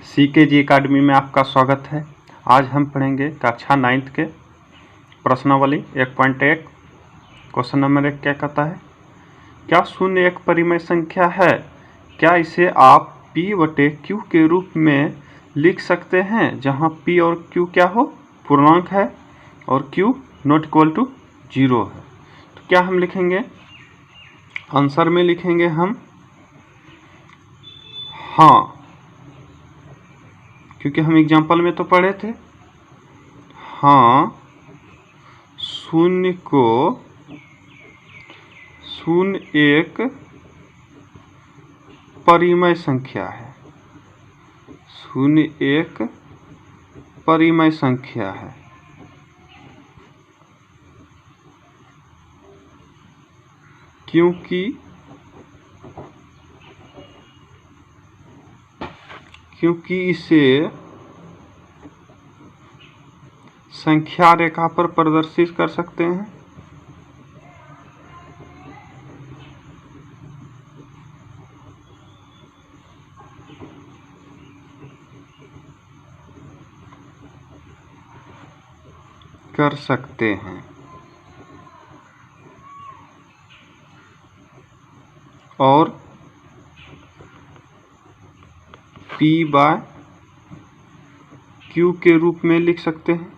CKG academy में आपका स्वागत है। आज हम पढ़ेंगे कक्षा 9th के प्रश्नावली 1.1। क्वेश्चन नंबर 1 क्या कहता है, क्या शून्य एक परिमेय संख्या है? क्या इसे आप P/Q के रूप में लिख सकते हैं, जहां P और Q क्या हो, पूर्णांक है और Q नॉट इक्वल टू 0 है। तो क्या हम लिखेंगे, आंसर में लिखेंगे हम हाँ, क्योंकि हम एग्जाम्पल में तो पढ़े थे। हाँ, शून्य एक परिमेय संख्या है। शून्य एक परिमेय संख्या है। क्योंकि इसे संख्या रेखा पर प्रदर्शित कर सकते हैं। और P/Q के रूप में लिख सकते हैं।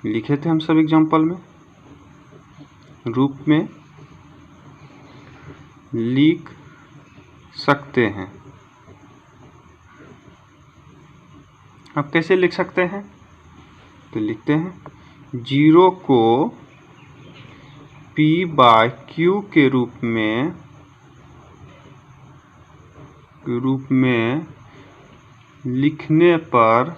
लिखे थे हम सब एग्जाम्पल में, रूप में लिख सकते हैं। अब कैसे लिख सकते हैं, तो लिखते हैं 0 को P/Q के रूप में लिखने पर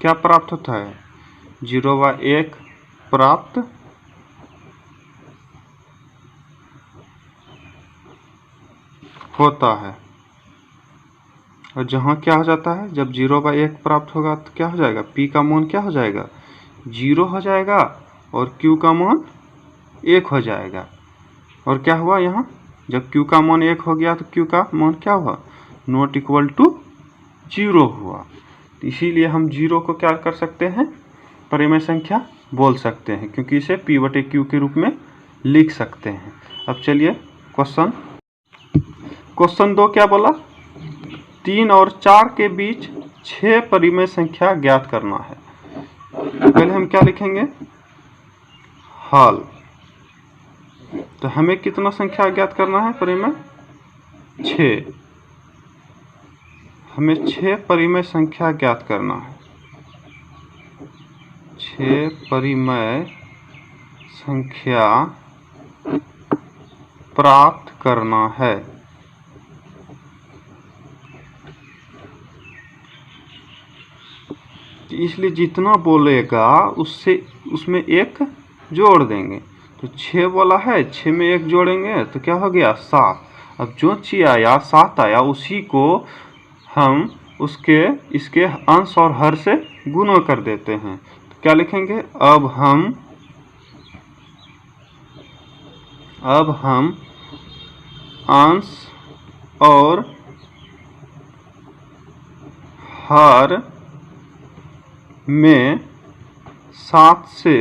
क्या प्राप्त होता है, 0/1 प्राप्त होता है। और जहाँ क्या हो जाता है, जब 0/1 प्राप्त होगा तो क्या हो जाएगा, P का मान क्या हो जाएगा, 0 हो जाएगा और Q का मान 1 हो जाएगा। और क्या हुआ यहाँ, जब Q का मान 1 हो गया तो Q का मान क्या हुआ, नॉट इक्वल टू 0 हुआ। तो इसीलिए हम 0 को क्या कर सकते हैं, परिमेय संख्या बोल सकते हैं, क्योंकि इसे P/Q के रूप में लिख सकते हैं। अब चलिए क्वेश्चन 2 क्या बोला, 3 और 4 के बीच 6 परिमेय संख्या ज्ञात करना है। पहले हम क्या लिखेंगे, हल। तो हमें कितना संख्या ज्ञात करना है, परिमेय 6। हमें 6 परिमेय संख्या ज्ञात करना है। 6 परिमेय संख्या प्राप्त करना है। इसलिए जितना बोलेगा उसमें एक जोड़ देंगे। तो 6 बोला है, 6 में 1 जोड़ेंगे तो क्या हो गया, 7। अब जो चीज आया 7 आया, उसी को हम इसके अंश और हर से गुणा कर देते हैं। तो क्या लिखेंगे, अब हम अंश और हर में 7 से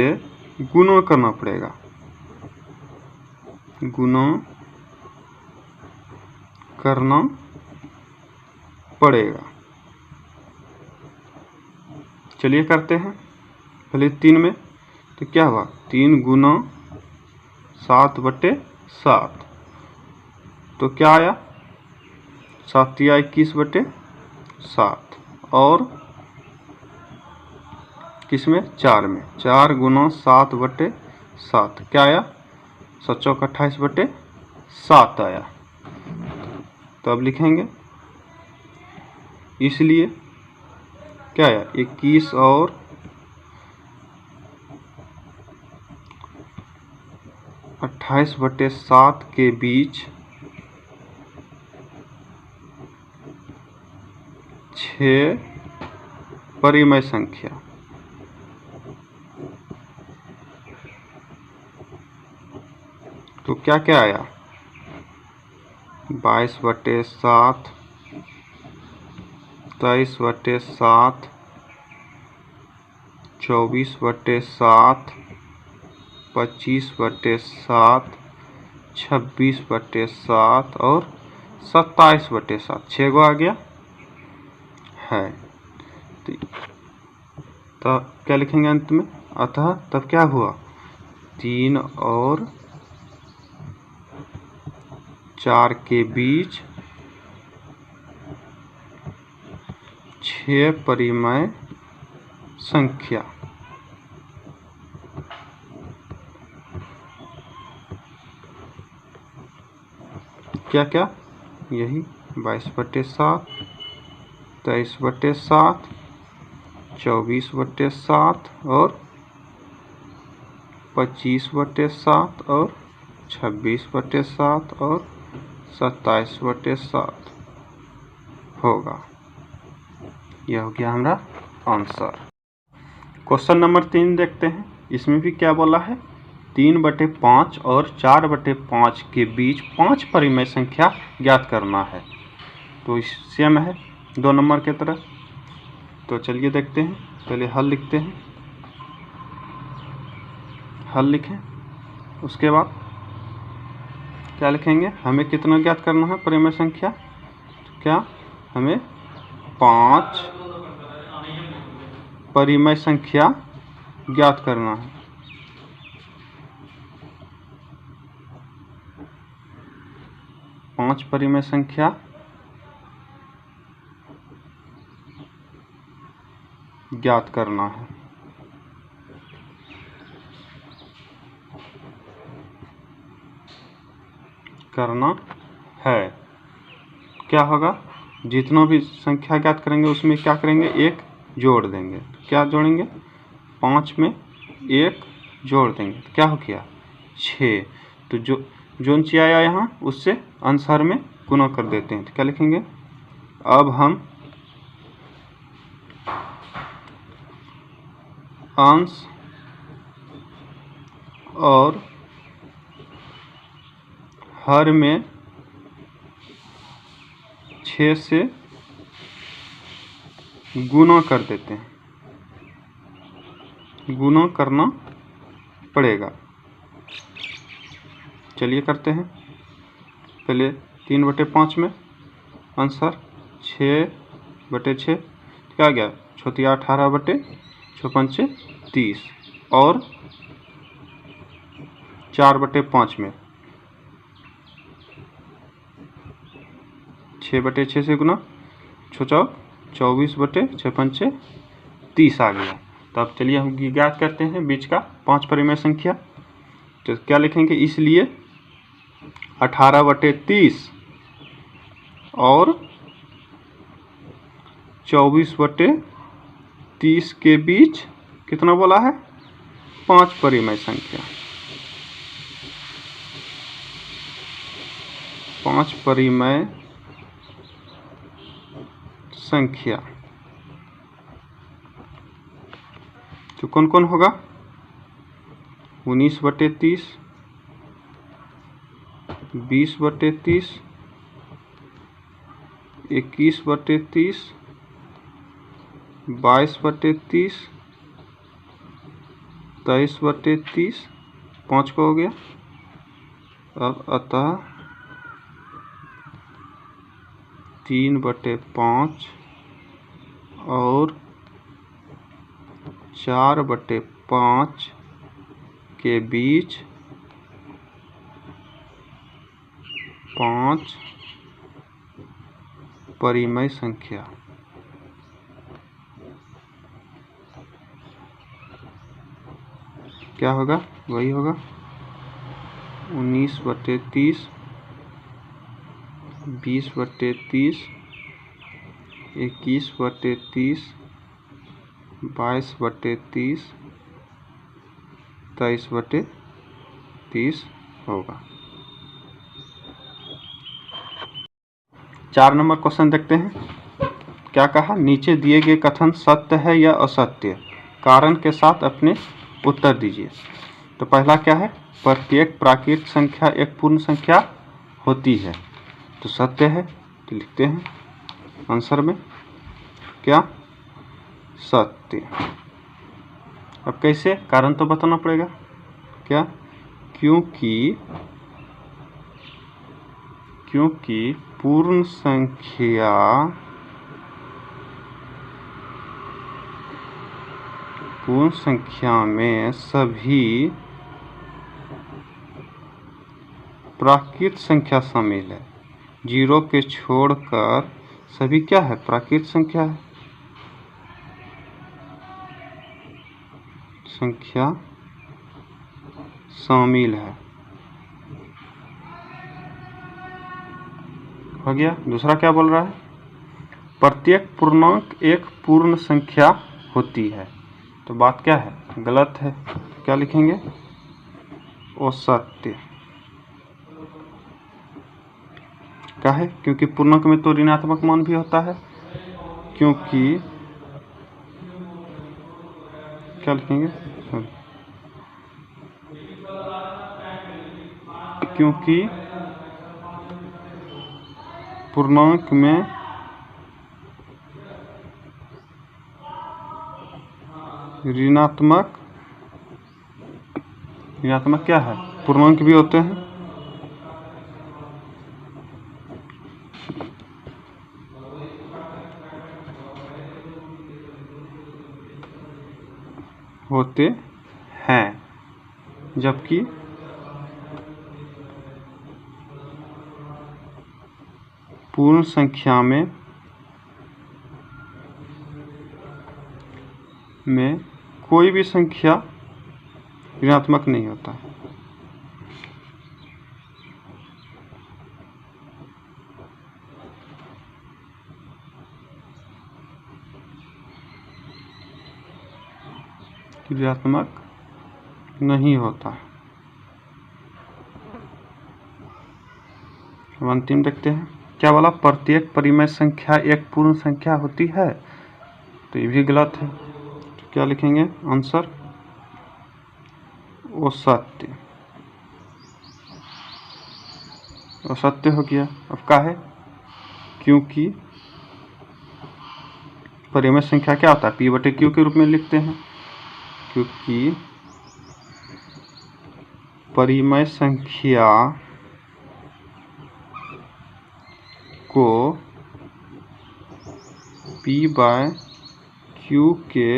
गुणा करना पड़ेगा, गुणा करना पड़ेगा। चलिए करते हैं पहले 3 में। तो क्या हुआ, 3 गुना 7/7। तो क्या आया, 7 या 21/7। और किसमें, 4 में, 4 गुना 7/7 क्या आया, 7 × 28/7 आया। तो अब लिखेंगे, इसलिए क्या आया, 21 और 28/7 के बीच 6 परिमेय संख्या। तो क्या क्या आया, 22/7, 23/7, 24/7, 25/7, 26/7 और 27/7। 6 गो आ गया है। तो क्या लिखेंगे अंत में? अतः तब क्या हुआ? 3 और 4 के बीच 6 परिमेय संख्या। क्या क्या? यही 22/7, 23/7, 24/7 और 25/7 और 26/7 और 27/7 होगा। यह हो गया हमारा आंसर। क्वेश्चन नंबर 3 देखते हैं। इसमें भी क्या बोला है? 3/5 और 4/5 के बीच 5 परिमेय संख्या ज्ञात करना है। तो इस सेम है 2 नंबर के तरह। तो चलिए देखते हैं। पहले हल लिखते हैं। हल लिखें, उसके बाद क्या लिखेंगे? हमें कितना ज्ञात करना है परिमेय संख्या? तो क्या हमें 5 परिमेय संख्या ज्ञात करना है। पांच परिमेय संख्या ज्ञात करना है। क्या होगा? जितना भी संख्या ज्ञात करेंगे उसमें क्या करेंगे? 1 जोड़ देंगे। क्या जोड़ेंगे? 5 में 1 जोड़ देंगे तो क्या हो गया? 6। तो जो नीचे आया यहाँ उससे आंसर में गुना कर देते हैं। तो क्या लिखेंगे? अब हम अंश और हर में 6 से गुना कर देते हैं। गुना करना पड़ेगा। चलिए करते हैं। पहले 3/5 में आंसर 6/6 क्या गया? 18/6 30 और 4/5 में 6/6 से गुना 24/6 30 आ गया। तो अब चलिए हम ज्ञात करते हैं बीच का 5 परिमेय संख्या। तो क्या लिखेंगे? इसलिए 18/30 और 24/30 के बीच कितना बोला है? 5 परिमेय संख्या। 5 परिमेय संख्या तो कौन कौन होगा? 19/30, 20/30, 21/30, 22/30, 23/30, 5 को हो गया। अब अतः 3/5 और 4/5 के बीच 5 परिमेय संख्या। क्या होगा? वही होगा 19/30, 20/30, 21/30, 22/30, 23/30 होगा। 4 नंबर क्वेश्चन देखते हैं। क्या कहा? नीचे दिए गए कथन सत्य है या असत्य? कारण के साथ अपने उत्तर दीजिए। तो पहला क्या है? प्रत्येक प्राकृत संख्या एक पूर्ण संख्या होती है। तो सत्य है, तो लिखते हैं आंसर में क्या, सत्य। अब कैसे, कारण तो बताना पड़ेगा क्या, क्योंकि पूर्ण संख्या में सभी प्राकृत संख्या शामिल है। 0 के छोड़कर सभी क्या है, प्राकृत संख्या है, संख्या शामिल है। हो गया। दूसरा क्या बोल रहा है, प्रत्येक पूर्णांक एक पूर्ण संख्या होती है। तो बात क्या है, गलत है। क्या लिखेंगे, असत्य। क्या है, क्योंकि पूर्णांक में तो ऋणात्मक मान भी होता है, क्योंकि क्या लिखेंगे, क्योंकि पूर्णांक में ऋणात्मक क्या है, पूर्णांक भी होते हैं। जबकि पूर्ण संख्या में कोई भी संख्या ऋणात्मक नहीं होता। ऋणात्मक नहीं होता। अंतिम देखते हैं, क्या बोला, प्रत्येक परिमेय संख्या एक पूर्ण संख्या होती है। तो ये भी गलत है। तो क्या लिखेंगे आंसर, असत्य। असत्य हो गया। अब क्या है, क्योंकि परिमेय संख्या क्या होता है, P/Q के रूप में लिखते हैं, क्योंकि परिमेय संख्या को P/Q के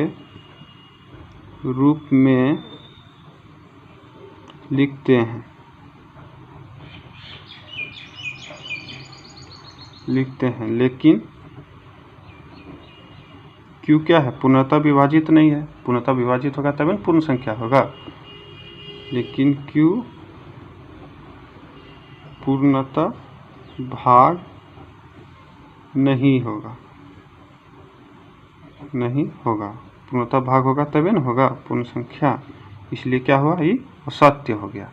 रूप में लिखते हैं लेकिन Q क्या है, पूर्णतः विभाजित नहीं है। पूर्णतः विभाजित होगा तभी पूर्ण संख्या होगा, लेकिन Q पूर्णतः भाग नहीं होगा। पूर्णतः भाग होगा तभी न होगा पूर्ण संख्या। इसलिए क्या हुआ, ये असत्य हो गया।